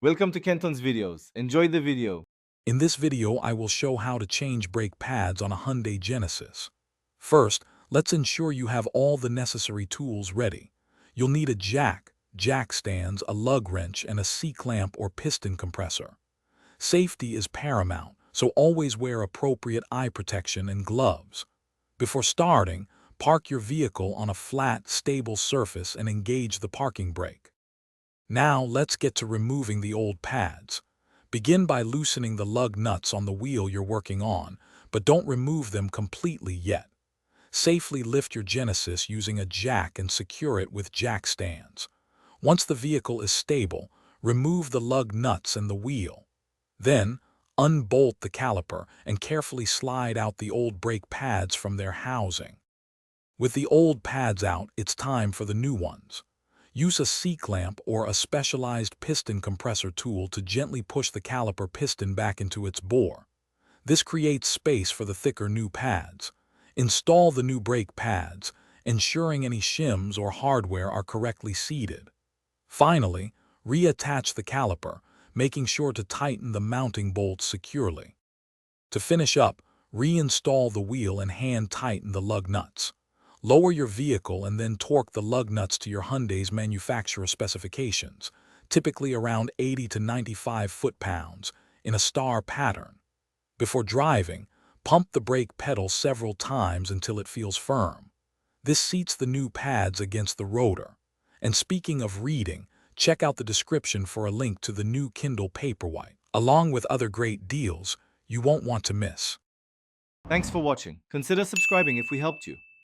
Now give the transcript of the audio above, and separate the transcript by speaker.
Speaker 1: Welcome to Kenton's videos. Enjoy the video.
Speaker 2: In this video, I will show how to change brake pads on a Hyundai Genesis. First, let's ensure you have all the necessary tools ready. You'll need a jack stands, a lug wrench, and a C-clamp or piston compressor. Safety is paramount, so always wear appropriate eye protection and gloves. Before starting, park your vehicle on a flat, stable surface and engage the parking brake. Now let's get to removing the old pads. Begin by loosening the lug nuts on the wheel you're working on, but don't remove them completely yet. Safely lift your Genesis using a jack and secure it with jack stands. Once the vehicle is stable, remove the lug nuts and the wheel. Then, unbolt the caliper and carefully slide out the old brake pads from their housing. With the old pads out, it's time for the new ones. Use a C-clamp or a specialized piston compressor tool to gently push the caliper piston back into its bore. This creates space for the thicker new pads. Install the new brake pads, ensuring any shims or hardware are correctly seated. Finally, reattach the caliper, making sure to tighten the mounting bolts securely. To finish up, reinstall the wheel and hand-tighten the lug nuts. Lower your vehicle and then torque the lug nuts to your Hyundai's manufacturer specifications, typically around 80 to 95 foot-pounds, in a star pattern. Before driving, pump the brake pedal several times until it feels firm. This seats the new pads against the rotor. And speaking of reading, check out the description for a link to the new Kindle Paperwhite, along with other great deals you won't want to miss.
Speaker 1: Thanks for watching. Consider subscribing if we helped you.